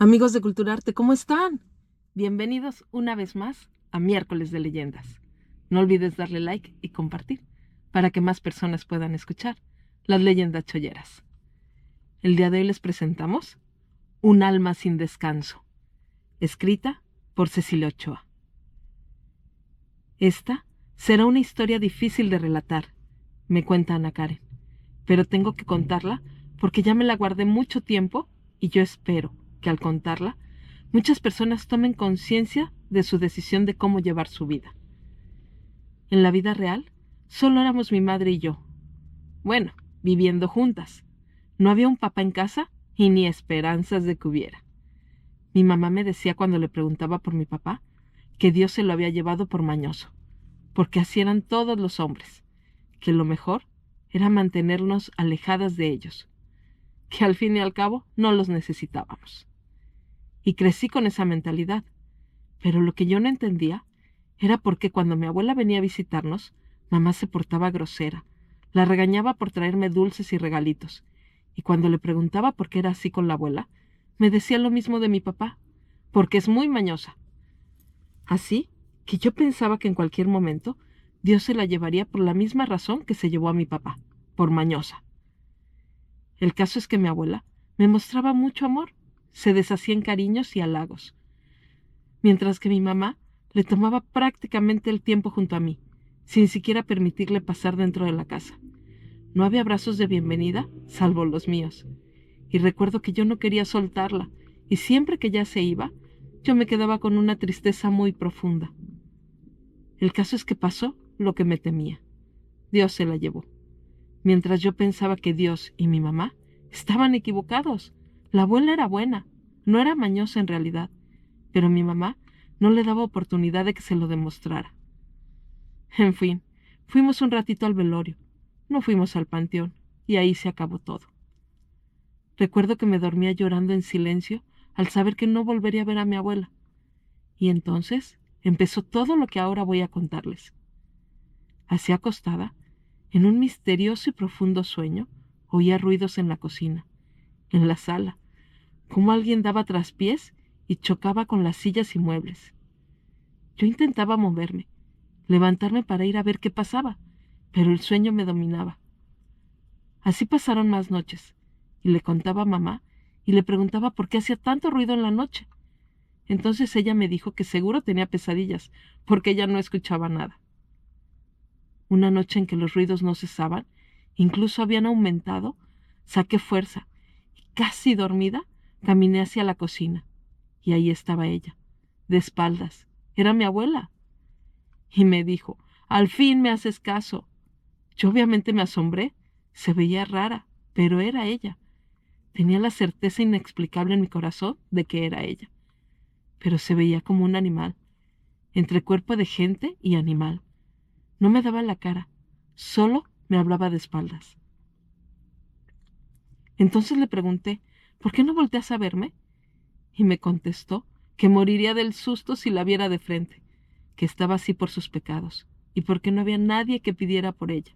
Amigos de Culturarte, ¿cómo están? Bienvenidos una vez más a Miércoles de Leyendas. No olvides darle like y compartir para que más personas puedan escuchar las leyendas cholleras. El día de hoy les presentamos Un alma sin descanso, escrita por Cecilia Ochoa. Esta será una historia difícil de relatar, me cuenta Ana Karen, pero tengo que contarla porque ya me la guardé mucho tiempo y yo espero que al contarla muchas personas tomen conciencia de su decisión de cómo llevar su vida. En la vida real, solo éramos mi madre y yo. Bueno, viviendo juntas. No había un papá en casa y ni esperanzas de que hubiera. Mi mamá me decía cuando le preguntaba por mi papá que Dios se lo había llevado por mañoso, porque así eran todos los hombres, que lo mejor era mantenernos alejadas de ellos, que al fin y al cabo no los necesitábamos. Y crecí con esa mentalidad, pero lo que yo no entendía era por qué cuando mi abuela venía a visitarnos, mamá se portaba grosera, la regañaba por traerme dulces y regalitos, y cuando le preguntaba por qué era así con la abuela, me decía lo mismo de mi papá, porque es muy mañosa. Así que yo pensaba que en cualquier momento Dios se la llevaría por la misma razón que se llevó a mi papá, por mañosa. El caso es que mi abuela me mostraba mucho amor, se deshacía en cariños y halagos, mientras que mi mamá le tomaba prácticamente el tiempo junto a mí, sin siquiera permitirle pasar dentro de la casa. No había abrazos de bienvenida, salvo los míos. Y recuerdo que yo no quería soltarla, y siempre que ella se iba, yo me quedaba con una tristeza muy profunda. El caso es que pasó lo que me temía. Dios se la llevó. Mientras yo pensaba que Dios y mi mamá estaban equivocados. La abuela era buena, no era mañosa en realidad, pero mi mamá no le daba oportunidad de que se lo demostrara. En fin, fuimos un ratito al velorio, no fuimos al panteón, y ahí se acabó todo. Recuerdo que me dormía llorando en silencio al saber que no volvería a ver a mi abuela. Y entonces empezó todo lo que ahora voy a contarles. Así acostada, en un misterioso y profundo sueño, oía ruidos en la cocina, en la sala, como alguien daba traspiés y chocaba con las sillas y muebles. Yo intentaba moverme, levantarme para ir a ver qué pasaba, pero el sueño me dominaba. Así pasaron más noches, y le contaba a mamá y le preguntaba por qué hacía tanto ruido en la noche. Entonces ella me dijo que seguro tenía pesadillas, porque ella no escuchaba nada. Una noche en que los ruidos no cesaban, incluso habían aumentado, saqué fuerza y casi dormida caminé hacia la cocina. Y ahí estaba ella, de espaldas. Era mi abuela. Y me dijo, al fin me haces caso. Yo obviamente me asombré. Se veía rara, pero era ella. Tenía la certeza inexplicable en mi corazón de que era ella. Pero se veía como un animal, entre cuerpo de gente y animal. No me daba la cara, solo me hablaba de espaldas. Entonces le pregunté, ¿por qué no volteas a verme? Y me contestó que moriría del susto si la viera de frente, que estaba así por sus pecados, y porque no había nadie que pidiera por ella,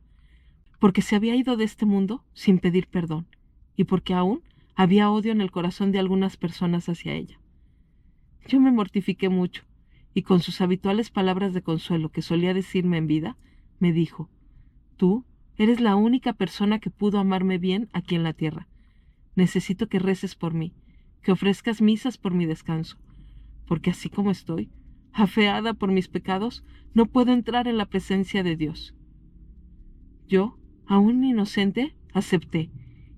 porque se había ido de este mundo sin pedir perdón, y porque aún había odio en el corazón de algunas personas hacia ella. Yo me mortifiqué mucho, y con sus habituales palabras de consuelo que solía decirme en vida, me dijo, tú eres la única persona que pudo amarme bien aquí en la tierra. Necesito que reces por mí, que ofrezcas misas por mi descanso, porque así como estoy, afeada por mis pecados, no puedo entrar en la presencia de Dios. Yo, aún inocente, acepté,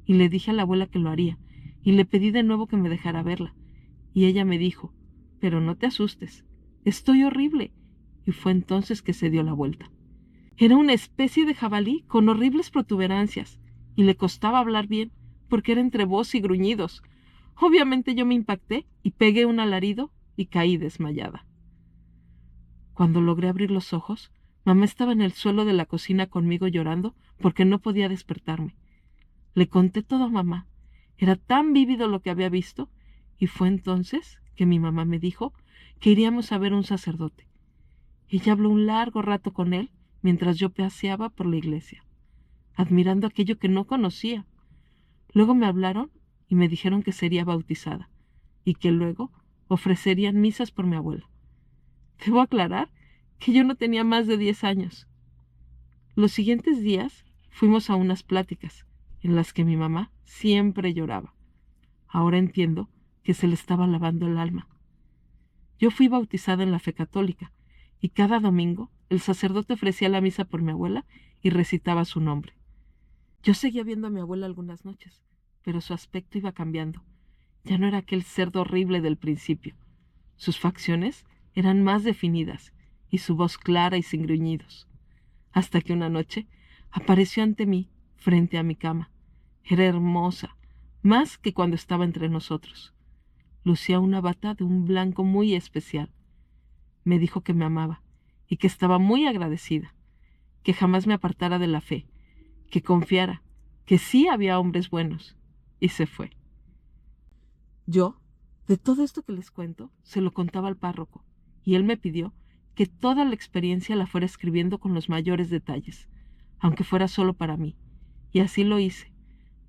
y le dije a la abuela que lo haría, y le pedí de nuevo que me dejara verla, y ella me dijo, pero no te asustes, estoy horrible, y fue entonces que se dio la vuelta. Era una especie de jabalí con horribles protuberancias, y le costaba hablar bien, porque era entre voz y gruñidos. Obviamente yo me impacté y pegué un alarido y caí desmayada. Cuando logré abrir los ojos, mamá estaba en el suelo de la cocina conmigo llorando porque no podía despertarme. Le conté todo a mamá. Era tan vívido lo que había visto, y fue entonces que mi mamá me dijo que iríamos a ver un sacerdote. Ella habló un largo rato con él mientras yo paseaba por la iglesia, admirando aquello que no conocía. Luego me hablaron y me dijeron que sería bautizada, y que luego ofrecerían misas por mi abuela. Debo aclarar que yo no tenía más de 10 años. Los siguientes días fuimos a unas pláticas en las que mi mamá siempre lloraba. Ahora entiendo que se le estaba lavando el alma. Yo fui bautizada en la fe católica y cada domingo el sacerdote ofrecía la misa por mi abuela y recitaba su nombre. Yo seguía viendo a mi abuela algunas noches, pero su aspecto iba cambiando. Ya no era aquel cerdo horrible del principio. Sus facciones eran más definidas y su voz clara y sin gruñidos. Hasta que una noche apareció ante mí, frente a mi cama. Era hermosa, más que cuando estaba entre nosotros. Lucía una bata de un blanco muy especial. Me dijo que me amaba y que estaba muy agradecida, que jamás me apartara de la fe, que confiara, que sí había hombres buenos, y se fue. Yo, de todo esto que les cuento, se lo contaba al párroco, y él me pidió que toda la experiencia la fuera escribiendo con los mayores detalles, aunque fuera solo para mí, y así lo hice.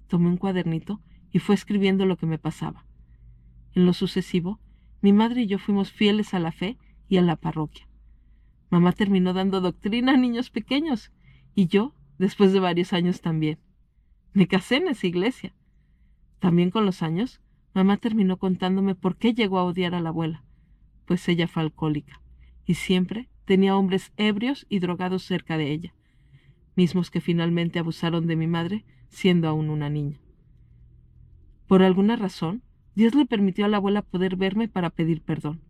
Tomé un cuadernito y fue escribiendo lo que me pasaba. En lo sucesivo, mi madre y yo fuimos fieles a la fe y a la parroquia. Mamá terminó dando doctrina a niños pequeños, y yo, después de varios años también. Me casé en esa iglesia. También con los años, mamá terminó contándome por qué llegó a odiar a la abuela, pues ella fue alcohólica, y siempre tenía hombres ebrios y drogados cerca de ella, mismos que finalmente abusaron de mi madre, siendo aún una niña. Por alguna razón, Dios le permitió a la abuela poder verme para pedir perdón.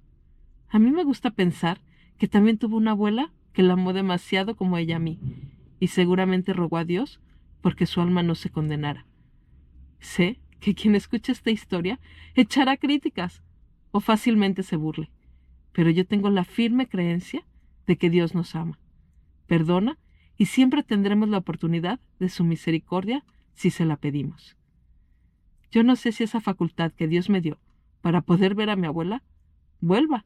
A mí me gusta pensar que también tuvo una abuela que la amó demasiado como ella a mí, y seguramente rogó a Dios porque su alma no se condenara. Sé que quien escuche esta historia echará críticas o fácilmente se burle, pero yo tengo la firme creencia de que Dios nos ama, perdona y siempre tendremos la oportunidad de su misericordia si se la pedimos. Yo no sé si esa facultad que Dios me dio para poder ver a mi abuela vuelva.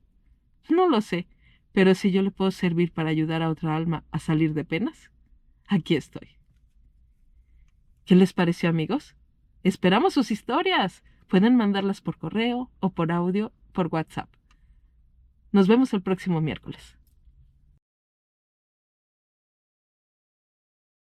No lo sé, pero si yo le puedo servir para ayudar a otra alma a salir de penas, aquí estoy. ¿Qué les pareció, amigos? Esperamos sus historias. Pueden mandarlas por correo o por audio por WhatsApp. Nos vemos el próximo miércoles.